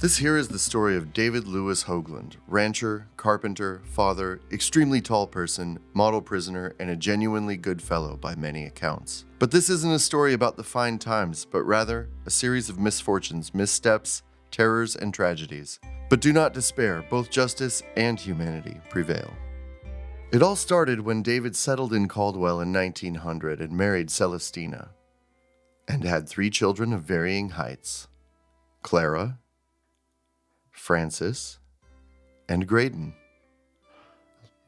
This here is the story of David Lewis Hoagland, rancher, carpenter, father, extremely tall person, model prisoner, and a genuinely good fellow by many accounts. But this isn't a story about the fine times, but rather a series of misfortunes, missteps, terrors, and tragedies. But do not despair, both justice and humanity prevail. It all started when David settled in Caldwell in 1900 and married Celestina, and had 3 children of varying heights: Clara, Francis, and Graydon.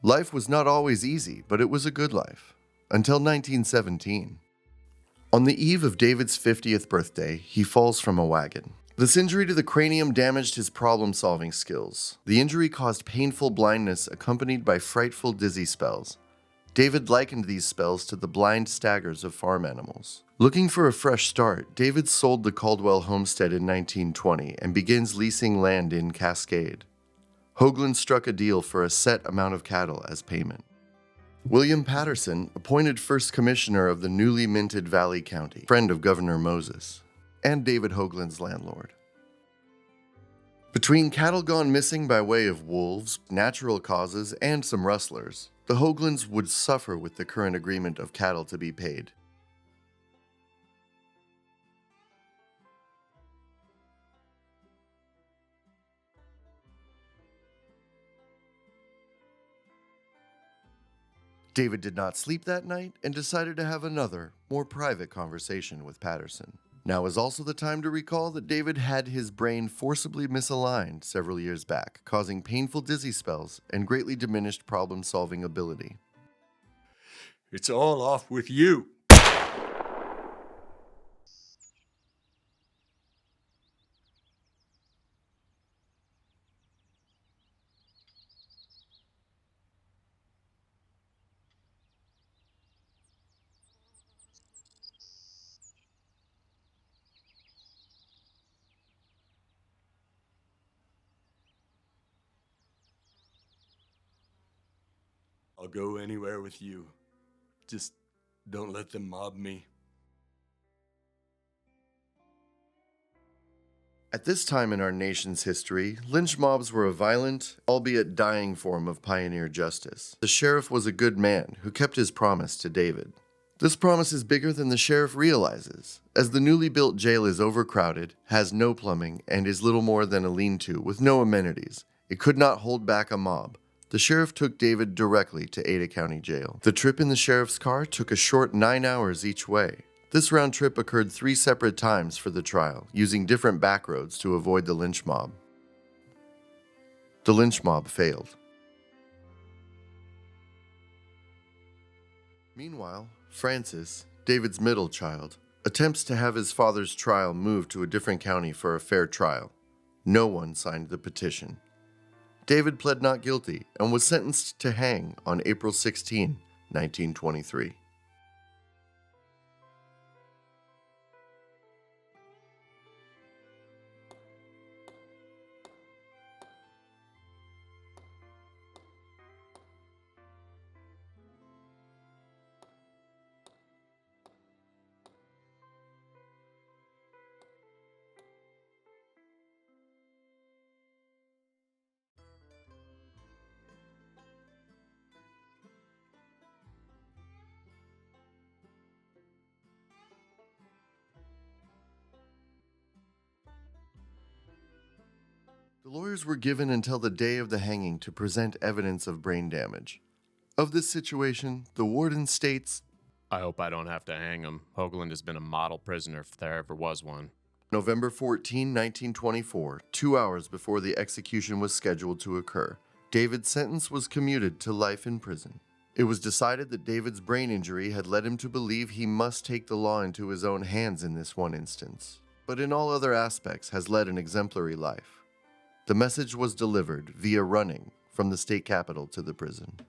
Life was not always easy, but it was a good life, until 1917. On the eve of David's 50th birthday, he falls from a wagon. This injury to the cranium damaged his problem-solving skills. The injury caused painful blindness accompanied by frightful dizzy spells. David likened these spells to the blind staggers of farm animals. Looking for a fresh start, David sold the Caldwell homestead in 1920 and begins leasing land in Cascade. Hoagland struck a deal for a set amount of cattle as payment. William Patterson, appointed first commissioner of the newly minted Valley County, friend of Governor Moses, and David Hoagland's landlord. Between cattle gone missing by way of wolves, natural causes, and some rustlers, the Hoaglands would suffer with the current agreement of cattle to be paid. David did not sleep that night and decided to have another, more private conversation with Patterson. Now is also the time to recall that David had his brain forcibly misaligned several years back, causing painful dizzy spells and greatly diminished problem-solving ability. It's all off with you. I'll go anywhere with you. Just don't let them mob me. At this time in our nation's history, lynch mobs were a violent, albeit dying form of pioneer justice. The sheriff was a good man who kept his promise to David. This promise is bigger than the sheriff realizes, as the newly built jail is overcrowded, has no plumbing, and is little more than a lean-to with no amenities. It could not hold back a mob. The sheriff took David directly to Ada County Jail. The trip in the sheriff's car took a short 9 hours each way. This round trip occurred 3 separate times for the trial, using different back roads to avoid the lynch mob. The lynch mob failed. Meanwhile, Francis, David's middle child, attempts to have his father's trial moved to a different county for a fair trial. No one signed the petition. David pled not guilty and was sentenced to hang on April 16, 1923. The lawyers were given until the day of the hanging to present evidence of brain damage. Of this situation, the warden states, I hope I don't have to hang him. Hoagland has been a model prisoner if there ever was one. November 14, 1924, 2 hours before the execution was scheduled to occur, David's sentence was commuted to life in prison. It was decided that David's brain injury had led him to believe he must take the law into his own hands in this one instance, but in all other aspects has led an exemplary life. The message was delivered via running from the state capitol to the prison.